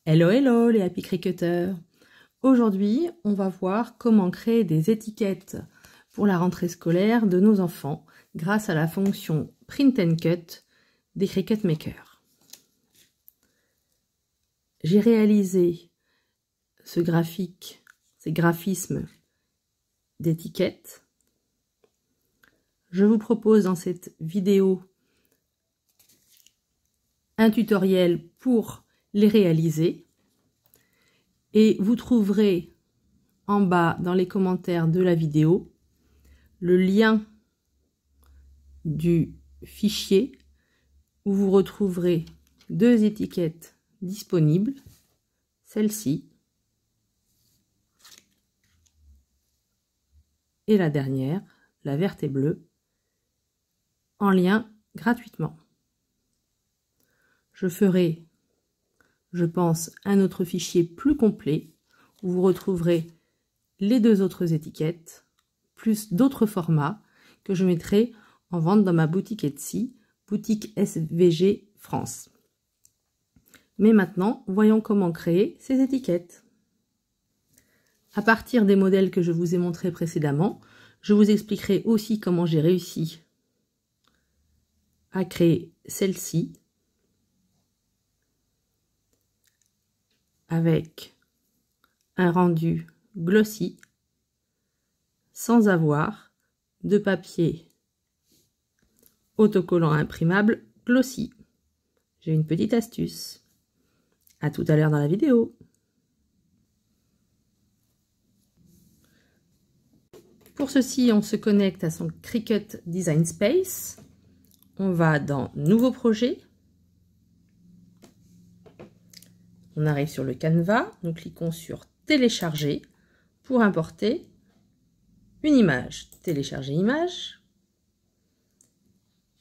Hello hello les Happy Cricketers! Aujourd'hui, on va voir comment créer des étiquettes pour la rentrée scolaire de nos enfants grâce à la fonction Print and Cut des Cricut Maker. J'ai réalisé ces graphismes d'étiquettes. Je vous propose dans cette vidéo un tutoriel pour les réaliser et vous trouverez en bas dans les commentaires de la vidéo le lien du fichier où vous retrouverez deux étiquettes disponibles, celle-ci et la dernière, la verte et bleue, en lien gratuitement. Je ferai, je pense, un autre fichier plus complet où vous retrouverez les deux autres étiquettes, plus d'autres formats que je mettrai en vente dans ma boutique Etsy, boutique SVG France. Mais maintenant, voyons comment créer ces étiquettes. À partir des modèles que je vous ai montrés précédemment, je vous expliquerai aussi comment j'ai réussi à créer celle-ci, avec un rendu glossy, sans avoir de papier autocollant imprimable glossy. J'ai une petite astuce. À tout à l'heure dans la vidéo. Pour ceci, on se connecte à son Cricut Design Space. On va dans Nouveau projet. On arrive sur le Canva, nous cliquons sur Télécharger pour importer une image. Télécharger image.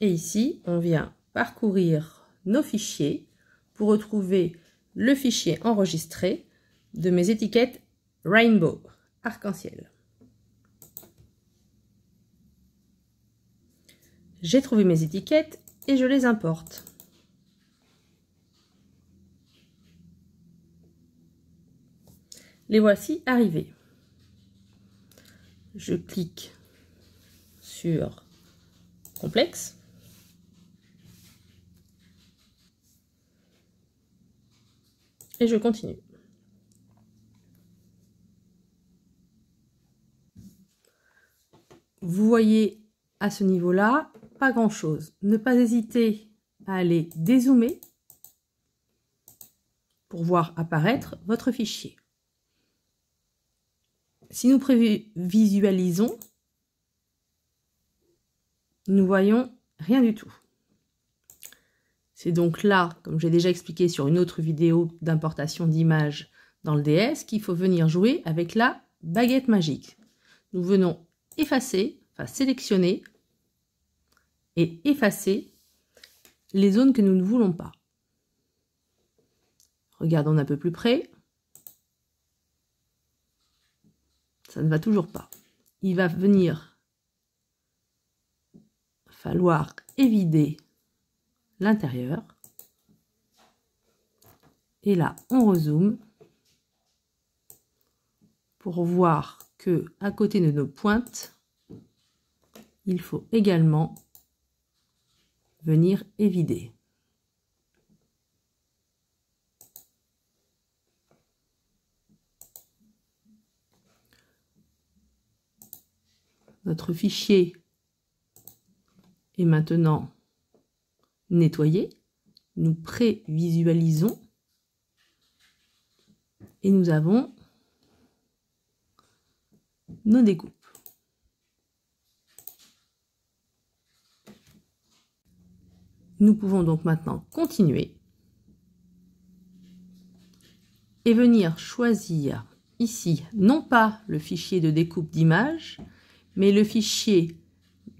Et ici, on vient parcourir nos fichiers pour retrouver le fichier enregistré de mes étiquettes Rainbow, arc-en-ciel. J'ai trouvé mes étiquettes et je les importe. Les voici arrivées. Je clique sur Complexe. Et je continue. Vous voyez à ce niveau-là, pas grand-chose. Ne pas hésiter à aller dézoomer pour voir apparaître votre fichier. Si nous prévisualisons, nous voyons rien du tout. C'est donc là, comme j'ai déjà expliqué sur une autre vidéo d'importation d'images dans le DS, qu'il faut venir jouer avec la baguette magique. Nous venons effacer, enfin sélectionner et effacer les zones que nous ne voulons pas. Regardons d'un peu plus près. Ça ne va toujours pas. Il va falloir évider l'intérieur. Et là, on rezoome pour voir que à côté de nos pointes, il faut également venir évider. Notre fichier est maintenant nettoyé. Nous prévisualisons et nous avons nos découpes. Nous pouvons donc maintenant continuer et venir choisir ici non pas le fichier de découpe d'image, mais le fichier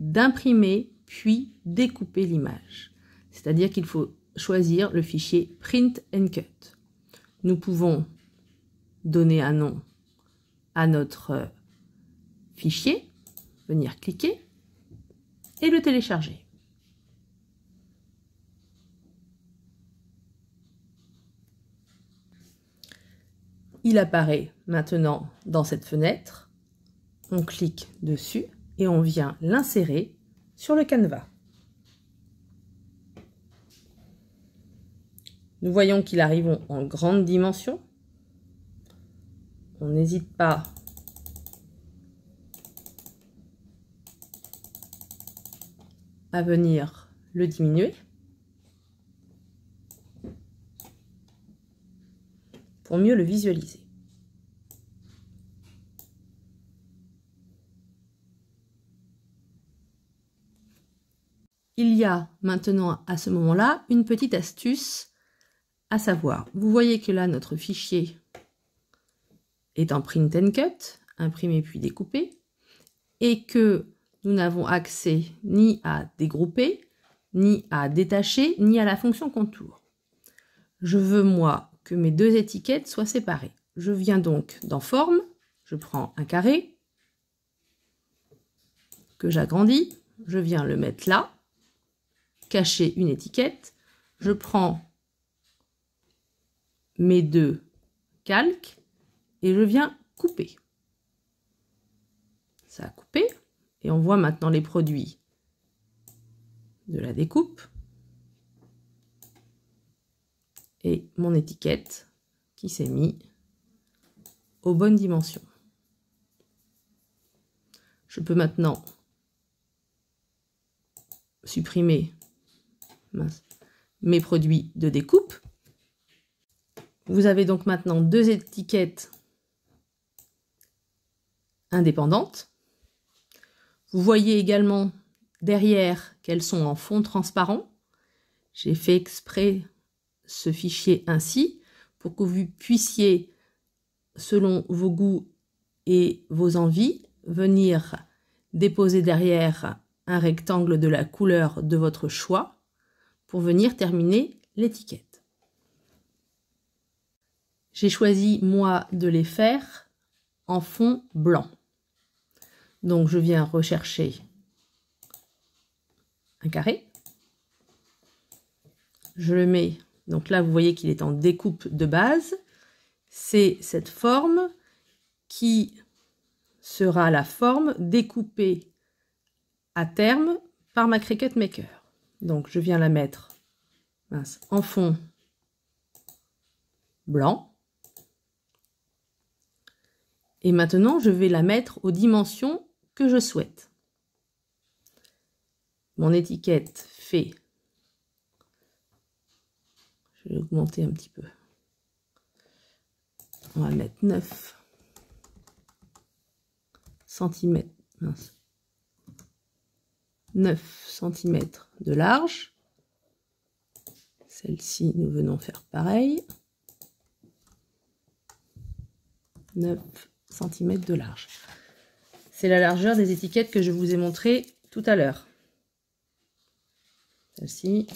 d'imprimer puis découper l'image. C'est-à-dire qu'il faut choisir le fichier Print and Cut. Nous pouvons donner un nom à notre fichier, venir cliquer et le télécharger. Il apparaît maintenant dans cette fenêtre. On clique dessus et on vient l'insérer sur le canevas. Nous voyons qu'il arrive en grande dimension. On n'hésite pas à venir le diminuer pour mieux le visualiser. Il y a maintenant à ce moment-là une petite astuce à savoir. Vous voyez que là notre fichier est en print and cut, imprimé puis découpé, et que nous n'avons accès ni à dégrouper, ni à détacher, ni à la fonction contour. Je veux moi que mes deux étiquettes soient séparées. Je viens donc dans forme, je prends un carré que j'agrandis, je viens le mettre là, cacher une étiquette, je prends mes deux calques et je viens couper. Ça a coupé et on voit maintenant les produits de la découpe et mon étiquette qui s'est mise aux bonnes dimensions. Je peux maintenant supprimer mes produits de découpe. Vous avez donc maintenant deux étiquettes indépendantes. Vous voyez également derrière qu'elles sont en fond transparent. J'ai fait exprès ce fichier ainsi pour que vous puissiez, selon vos goûts et vos envies, venir déposer derrière un rectangle de la couleur de votre choix pour venir terminer l'étiquette. J'ai choisi, moi, de les faire en fond blanc. Donc, je viens rechercher un carré. Je le mets, donc là, vous voyez qu'il est en découpe de base. C'est cette forme qui sera la forme découpée à terme par ma Cricut Maker. Donc, je viens la mettre en fond blanc. Et maintenant, je vais la mettre aux dimensions que je souhaite. Mon étiquette fait... Je vais augmenter un petit peu. On va mettre 9 cm. 9 cm de large. Celle-ci, nous venons faire pareil. 9 cm de large. C'est la largeur des étiquettes que je vous ai montré tout à l'heure. Celle-ci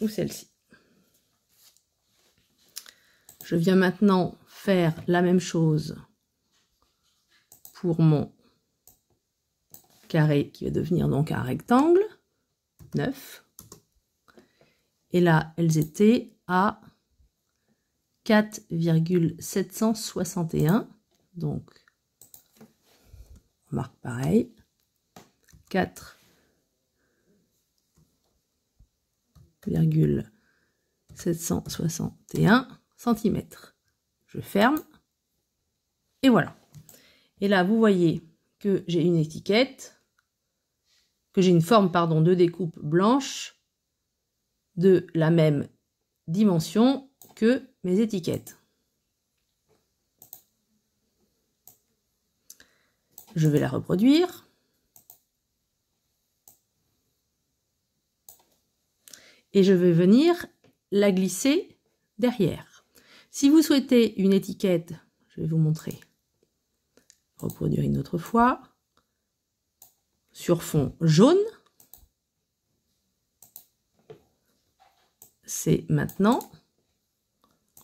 ou celle-ci. Je viens maintenant faire la même chose pour mon carré qui va devenir donc un rectangle. 9. Et là, elles étaient à 4,761. Donc, on marque pareil. 4,761 cm. Je ferme. Et voilà. Et là, vous voyez que j'ai une étiquette, que j'ai une forme, pardon, de découpe blanche de la même dimension que mes étiquettes. Je vais la reproduire. Et je vais venir la glisser derrière. Si vous souhaitez une étiquette, je vais vous montrer, reproduire une autre fois, sur fond jaune, c'est maintenant,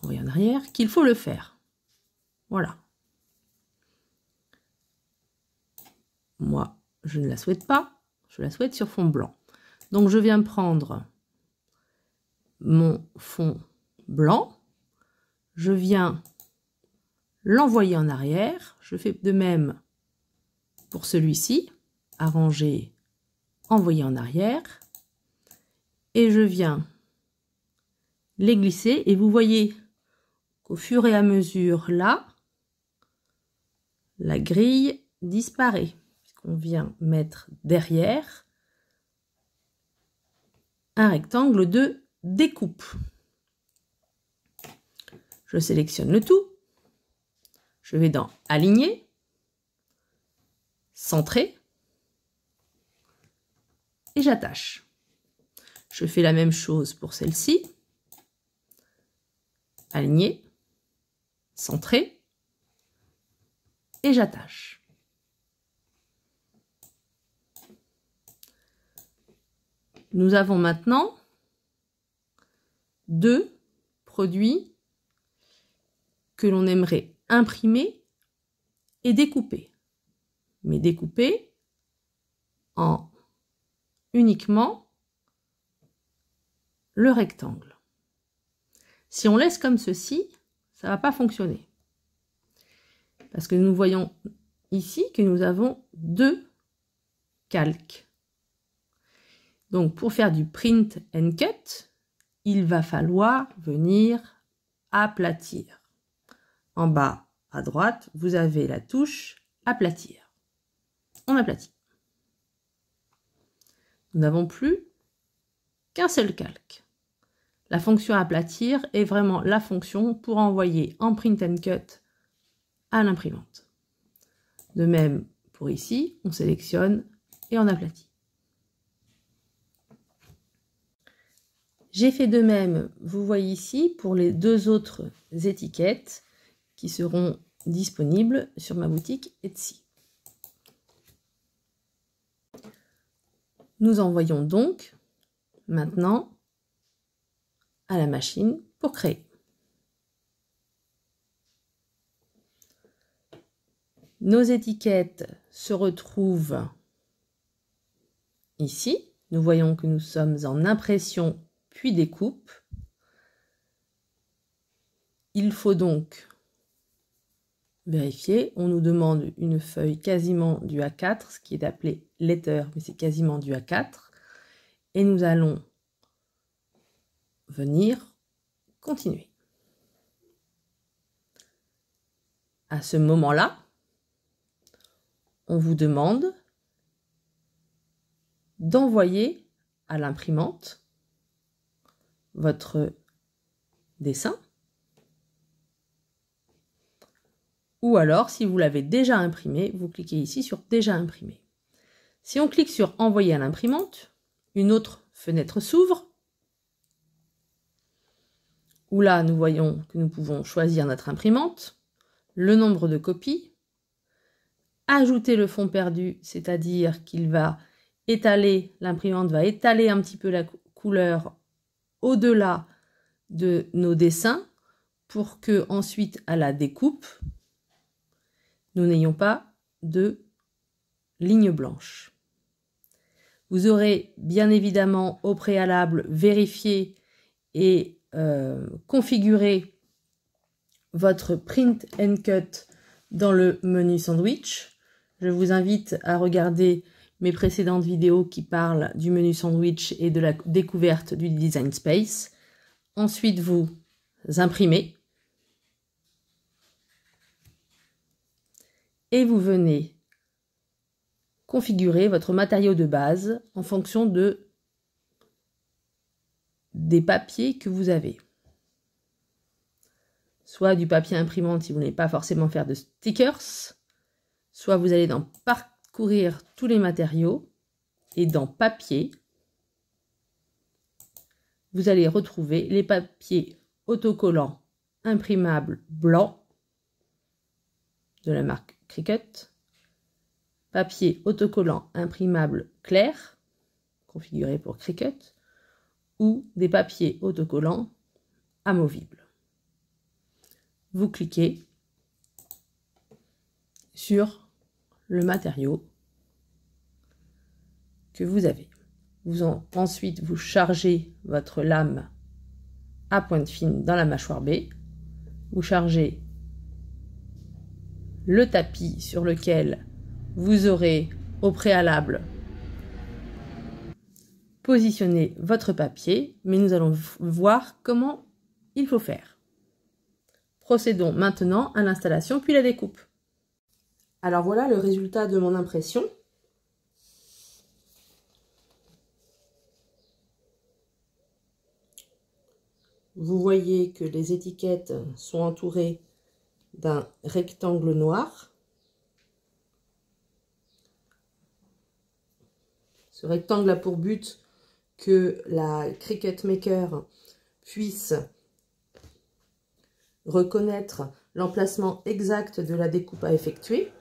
on revient en arrière, qu'il faut le faire. Voilà. moi, je ne la souhaite pas. Je la souhaite sur fond blanc. Donc, je viens prendre mon fond blanc. Je viens l'envoyer en arrière. Je fais de même pour celui-ci. Arranger, envoyer en arrière. Et je viens les glisser. Et vous voyez qu'au fur et à mesure, là, la grille disparaît. Puisqu'on vient mettre derrière un rectangle de découpe. Je sélectionne le tout. Je vais dans Aligner, Centrer et j'attache. Je fais la même chose pour celle-ci. Aligner, Centrer et j'attache. Nous avons maintenant deux produits que l'on aimerait imprimer et découper. Mais découper en uniquement le rectangle. Si on laisse comme ceci, ça ne va pas fonctionner. Parce que nous voyons ici que nous avons deux calques. Donc pour faire du print and cut, il va falloir venir aplatir. En bas à droite, vous avez la touche aplatir. On aplatit. Nous n'avons plus qu'un seul calque. La fonction aplatir est vraiment la fonction pour envoyer en print and cut à l'imprimante. De même pour ici, on sélectionne et on aplatit. J'ai fait de même, vous voyez ici, pour les deux autres étiquettes qui seront disponibles sur ma boutique Etsy. Nous envoyons donc maintenant à la machine pour créer. Nos étiquettes se retrouvent ici. Nous voyons que nous sommes en impression puis découpe. Il faut donc vérifier. On nous demande une feuille quasiment du A4, ce qui est appelé letter, mais c'est quasiment du A4. Et nous allons venir continuer. À ce moment-là, on vous demande d'envoyer à l'imprimante votre dessin. Ou alors, si vous l'avez déjà imprimé, vous cliquez ici sur Déjà imprimé. Si on clique sur Envoyer à l'imprimante, une autre fenêtre s'ouvre, où là, nous voyons que nous pouvons choisir notre imprimante, le nombre de copies, ajouter le fond perdu, c'est-à-dire qu'il va étaler, l'imprimante va étaler un petit peu la couleur au-delà de nos dessins pour que ensuite à la découpe, nous n'ayons pas de ligne blanche. Vous aurez bien évidemment au préalable vérifié et configuré votre print and cut dans le menu sandwich. Je vous invite à regarder mes précédentes vidéos qui parlent du menu sandwich et de la découverte du design space. Ensuite, vous imprimez et vous venez configurer votre matériau de base en fonction des papiers que vous avez. Soit du papier imprimante si vous n'allez pas forcément faire de stickers, soit vous allez dans parcourir tous les matériaux et dans papier, vous allez retrouver les papiers autocollants imprimables blancs de la marque Cricut, papier autocollant imprimable clair, configuré pour Cricut, ou des papiers autocollants amovibles. Vous cliquez sur le matériau que vous avez. Ensuite, vous chargez votre lame à pointe fine dans la mâchoire B. Vous chargez le tapis sur lequel vous aurez au préalable positionné votre papier, mais nous allons voir comment il faut faire. Procédons maintenant à l'installation puis la découpe. Alors voilà le résultat de mon impression. Vous voyez que les étiquettes sont entourées d'un rectangle noir. Ce rectangle a pour but que la Cricut Maker puisse reconnaître l'emplacement exact de la découpe à effectuer.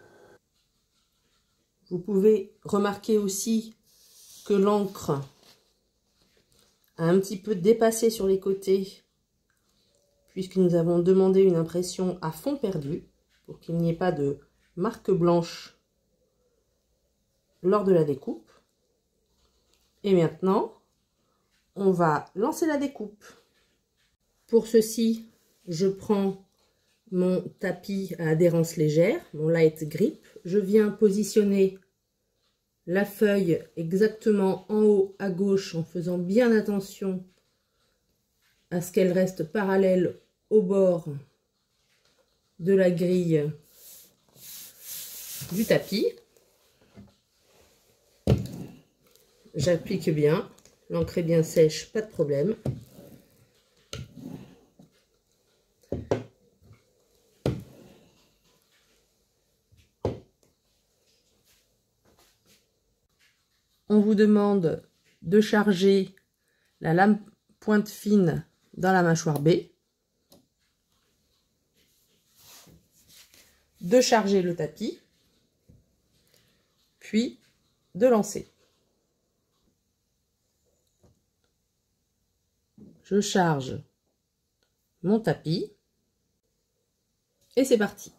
Vous pouvez remarquer aussi que l'encre a un petit peu dépassé sur les côtés puisque nous avons demandé une impression à fond perdu pour qu'il n'y ait pas de marque blanche lors de la découpe. Et maintenant, on va lancer la découpe. Pour ceci, je prends mon tapis à adhérence légère, mon light grip. Je viens positionner la feuille exactement en haut à gauche en faisant bien attention à ce qu'elle reste parallèle au bord de la grille du tapis. J'applique bien, l'encre est bien sèche, pas de problème. On vous demande de charger la lame pointe fine dans la mâchoire B, de charger le tapis, puis de lancer. Je charge mon tapis et c'est parti.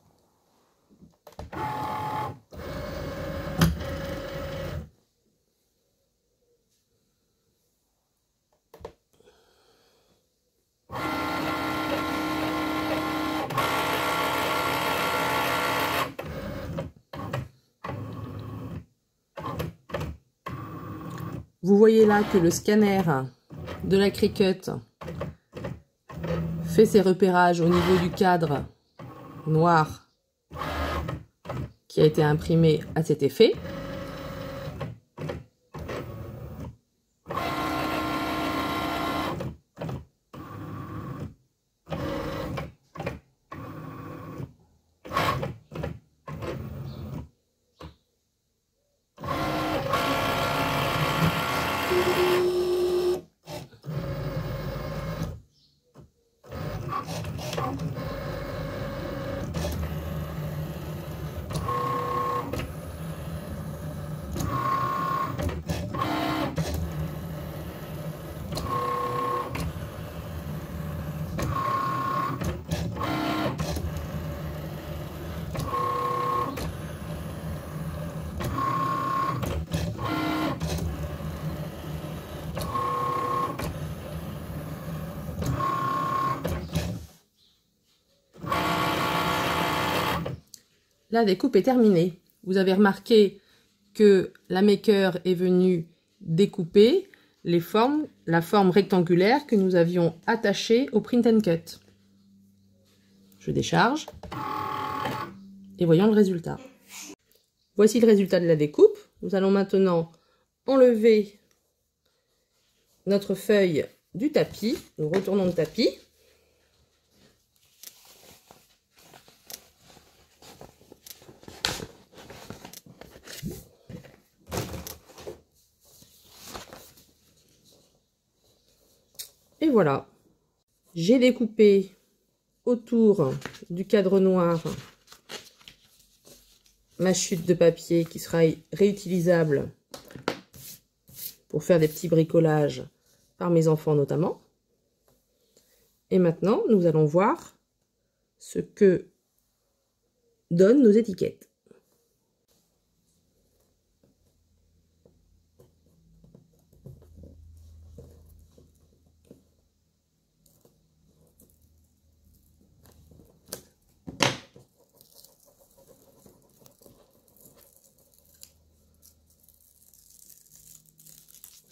Vous voyez là que le scanner de la Cricut fait ses repérages au niveau du cadre noir qui a été imprimé à cet effet. La découpe est terminée. Vous avez remarqué que la Maker est venue découper la forme rectangulaire que nous avions attachée au Print and Cut. Je décharge et voyons le résultat. Voici le résultat de la découpe. Nous allons maintenant enlever notre feuille du tapis. Nous retournons le tapis. Et voilà, j'ai découpé autour du cadre noir ma chute de papier qui sera réutilisable pour faire des petits bricolages par mes enfants notamment. Et maintenant, nous allons voir ce que donnent nos étiquettes.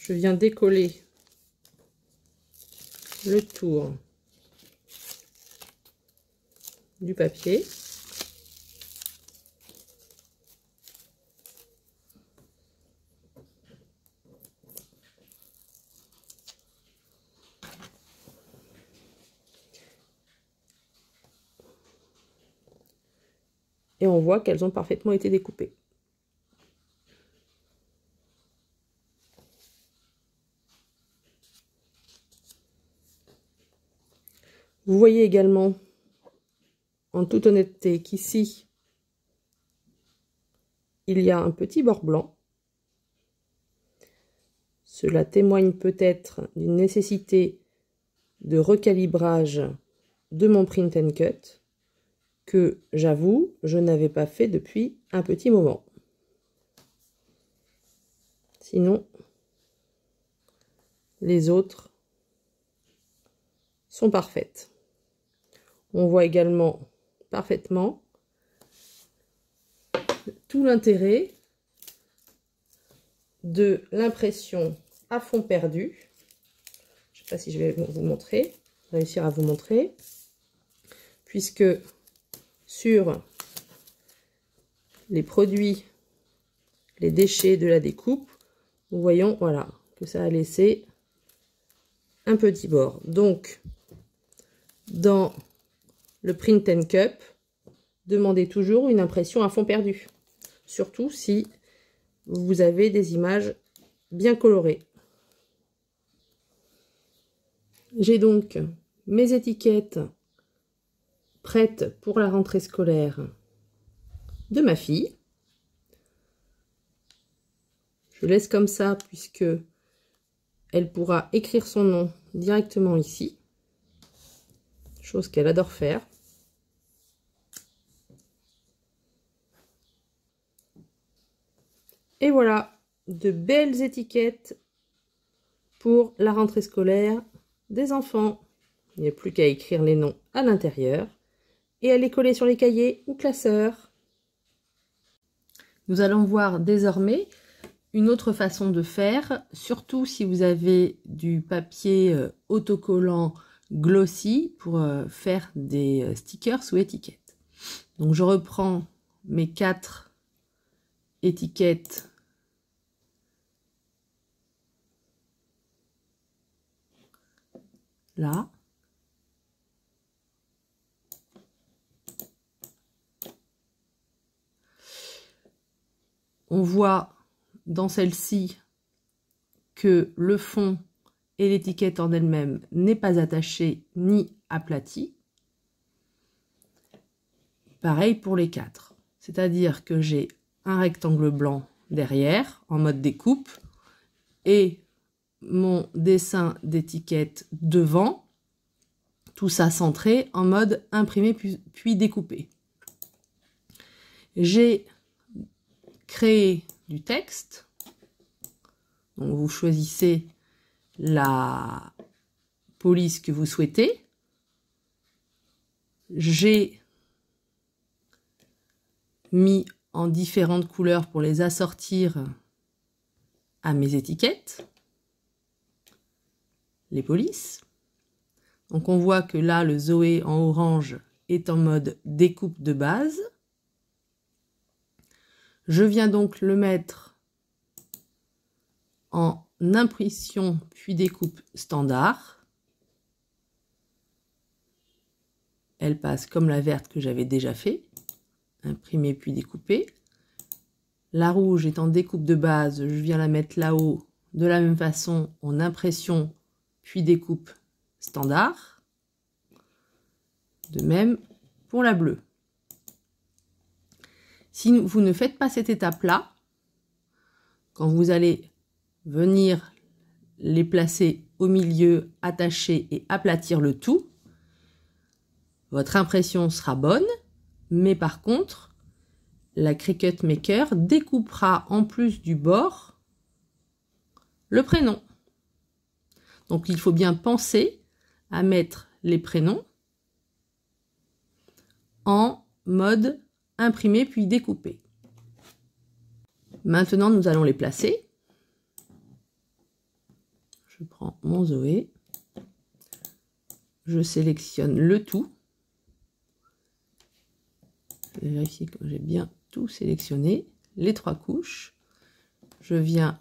je viens décoller le tour du papier. Et on voit qu'elles ont parfaitement été découpées. Vous voyez également, en toute honnêteté, qu'ici, il y a un petit bord blanc. Cela témoigne peut-être d'une nécessité de recalibrage de mon print and cut que, j'avoue, je n'avais pas fait depuis un petit moment. Sinon, les autres sont parfaites. On voit également parfaitement tout l'intérêt de l'impression à fond perdu. Je ne sais pas si je vais vous montrer, réussir à vous montrer, puisque sur les produits, les déchets de la découpe, nous voyons, voilà, que ça a laissé un petit bord. Donc, dans le print and cup, demandez toujours une impression à fond perdu, surtout si vous avez des images bien colorées. J'ai donc mes étiquettes prêtes pour la rentrée scolaire de ma fille. Je laisse comme ça puisque elle pourra écrire son nom directement ici, chose qu'elle adore faire. Et voilà, de belles étiquettes pour la rentrée scolaire des enfants. Il n'y a plus qu'à écrire les noms à l'intérieur et à les coller sur les cahiers ou classeurs. Nous allons voir désormais une autre façon de faire, surtout si vous avez du papier autocollant glossy pour faire des stickers ou étiquettes. Donc je reprends mes 4 étiquettes là. On voit dans celle-ci que le fond et l'étiquette en elle-même n'est pas attaché ni aplati. Pareil pour les 4. C'est-à-dire que j'ai un rectangle blanc derrière en mode découpe et mon dessin d'étiquette devant, tout ça centré en mode imprimé puis découpé. J'ai créé du texte, donc vous choisissez la police que vous souhaitez. J'ai mis en différentes couleurs pour les assortir à mes étiquettes, les polices. Donc on voit que là le Zoé en orange est en mode découpe de base. Je viens donc le mettre en impression puis découpe standard. Elle passe comme la verte que j'avais déjà fait, imprimée puis découpée. La rouge est en découpe de base, je viens la mettre là-haut de la même façon en impression puis découpe standard. De même pour la bleue. Si vous ne faites pas cette étape-là, quand vous allez venir les placer au milieu, attacher et aplatir le tout, votre impression sera bonne, mais par contre, la Cricut Maker découpera en plus du bord le prénom. Donc il faut bien penser à mettre les prénoms en mode imprimé puis découpé. Maintenant, nous allons les placer. Je prends mon Zoé, je sélectionne le tout. Je vais vérifier que j'ai bien tout sélectionné, les 3 couches. Je viens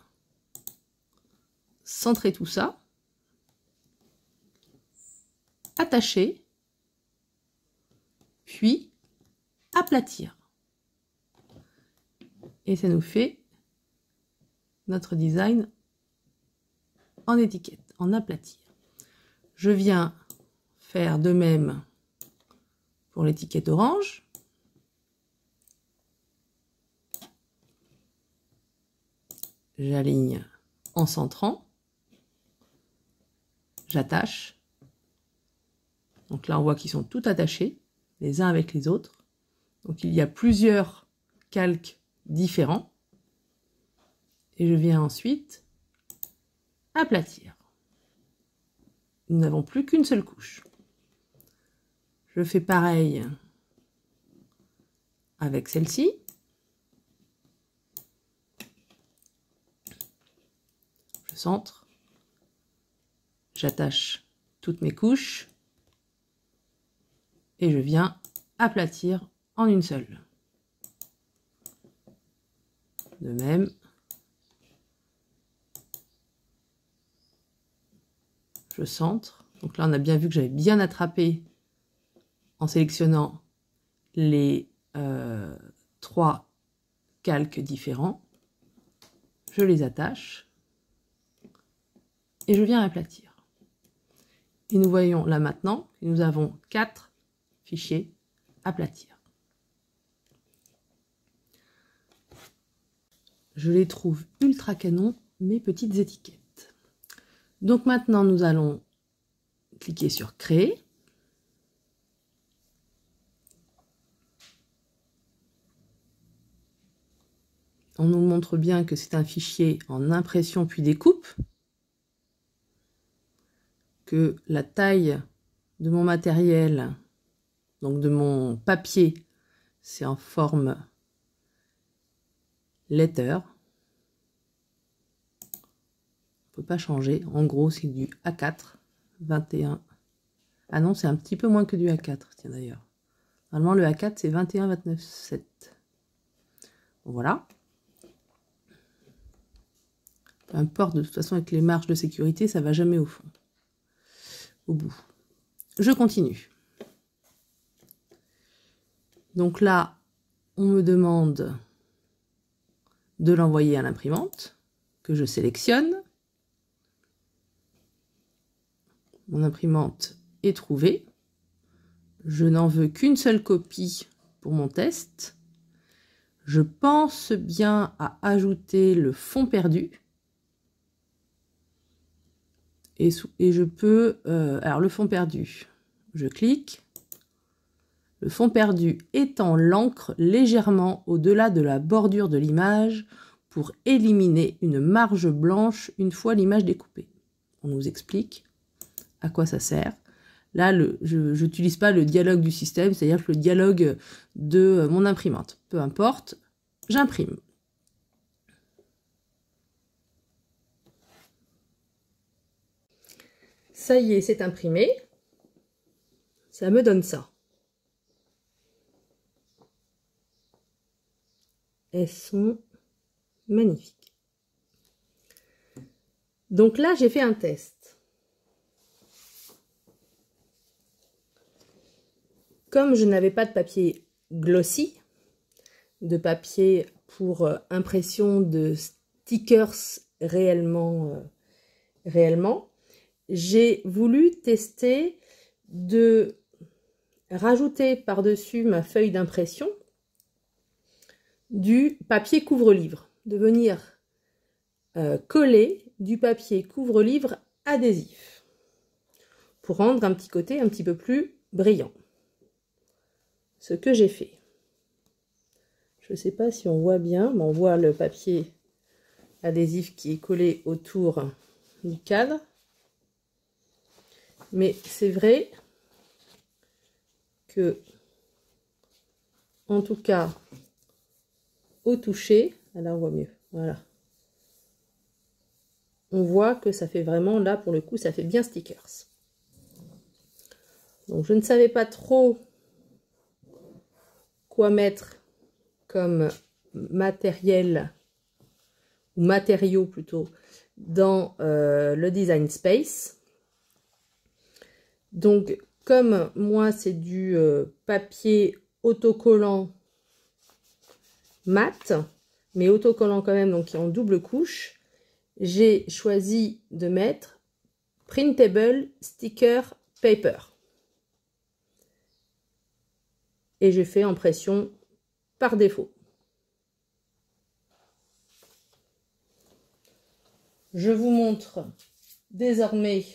centrer tout ça, attacher, puis aplatir. Et ça nous fait notre design en étiquette, en aplatir. Je viens faire de même pour l'étiquette orange. J'aligne en centrant. J'attache. Donc là, on voit qu'ils sont tout attachés, les uns avec les autres. Donc il y a plusieurs calques différents. Et je viens ensuite aplatir. Nous n'avons plus qu'une seule couche. Je fais pareil avec celle-ci. Je centre. J'attache toutes mes couches. Et je viens aplatir en une seule. De même, je centre. Donc là, on a bien vu que j'avais bien attrapé en sélectionnant les 3 calques différents. Je les attache et je viens aplatir. Et nous voyons là maintenant que nous avons 4 fichiers aplatir. Je les trouve ultra canon, mes petites étiquettes. Donc maintenant, nous allons cliquer sur Créer. On nous montre bien que c'est un fichier en impression puis découpe, que la taille de mon matériel, donc de mon papier, c'est en forme letter. On peut pas changer. En gros, c'est du A4, 21. Ah non, c'est un petit peu moins que du A4, tiens d'ailleurs. Normalement, le A4, c'est 21, 29, 7. Voilà. Peu importe, de toute façon, avec les marges de sécurité, ça va jamais au fond. Au bout. Je continue. Donc là, on me demande de l'envoyer à l'imprimante, que je sélectionne. Mon imprimante est trouvée. Je n'en veux qu'une seule copie pour mon test. Je pense bien à ajouter le fond perdu. Et je peux... alors le fond perdu, je clique. Le fond perdu étend l'encre légèrement au-delà de la bordure de l'image pour éliminer une marge blanche une fois l'image découpée. On nous explique à quoi ça sert. Là, je n'utilise pas le dialogue du système, c'est-à-dire que le dialogue de mon imprimante. Peu importe, j'imprime. Ça y est, c'est imprimé. Ça me donne ça. Elles sont magnifiques. Donc là, j'ai fait un test. Comme je n'avais pas de papier glossy, de papier pour impression de stickers réellement, j'ai voulu tester de rajouter par-dessus ma feuille d'impression du papier couvre-livre, de venir coller du papier couvre-livre adhésif pour rendre un petit côté un petit peu plus brillant. Ce que j'ai fait. Je ne sais pas si on voit bien, mais on voit le papier adhésif qui est collé autour du cadre. Mais c'est vrai que, en tout cas, au toucher, là on voit mieux, voilà. on voit que ça fait vraiment, là pour le coup, ça fait bien stickers. Donc je ne savais pas trop quoi mettre comme matériel, ou matériaux plutôt, dans le Design Space. Donc comme moi c'est du papier autocollant mat, mais autocollant quand même, donc qui est en double couche, j'ai choisi de mettre Printable Sticker Paper. Et j'ai fait en pression par défaut. Je vous montre désormais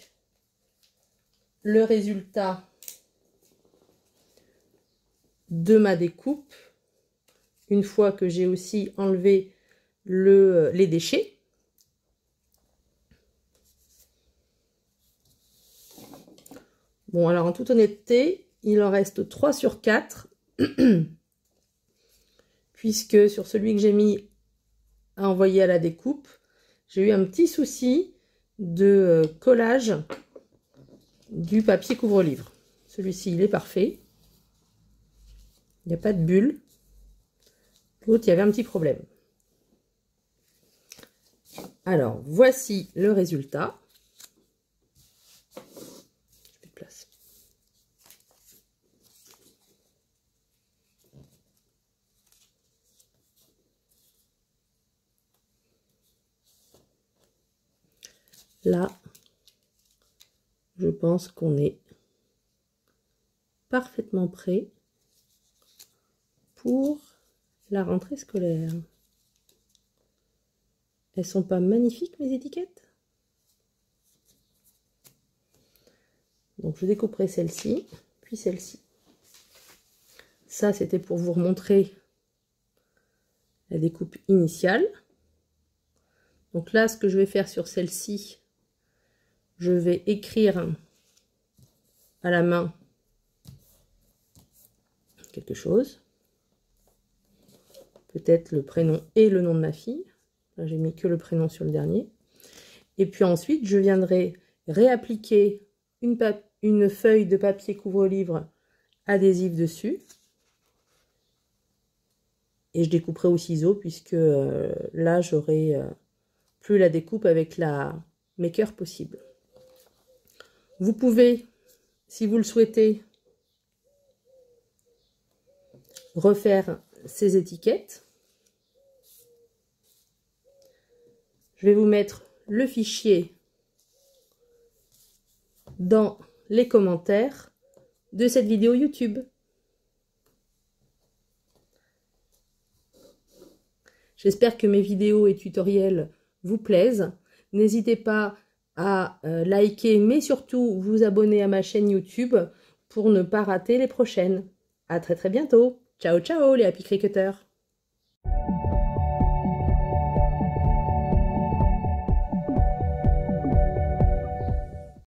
le résultat de ma découpe, une fois que j'ai aussi enlevé les déchets. Bon, alors en toute honnêteté, il en reste 3 sur 4, puisque sur celui que j'ai mis à envoyer à la découpe, j'ai eu un petit souci de collage du papier couvre-livre. Celui-ci, il est parfait. Il n'y a pas de bulle. L'autre, il y avait un petit problème. Alors, voici le résultat. Plus de place. Là, je pense qu'on est parfaitement prêt pour la rentrée scolaire. Elles sont pas magnifiques, mes étiquettes? Donc je découperai celle-ci, puis celle-ci. Ça, c'était pour vous remontrer la découpe initiale. Donc là, ce que je vais faire sur celle-ci, je vais écrire à la main quelque chose. Peut-être le prénom et le nom de ma fille. Là, j'ai mis que le prénom sur le dernier. Et puis ensuite, je viendrai réappliquer une feuille de papier couvre-livre adhésif dessus. Et je découperai au ciseau, puisque là, j'aurai plus la découpe avec la maker possible. Vous pouvez, si vous le souhaitez, refaire ces étiquettes. Je vais vous mettre le fichier dans les commentaires de cette vidéo YouTube. J'espère que mes vidéos et tutoriels vous plaisent. N'hésitez pas à liker, mais surtout vous abonner à ma chaîne YouTube pour ne pas rater les prochaines. À très bientôt. Ciao ciao les Happy Cricketers.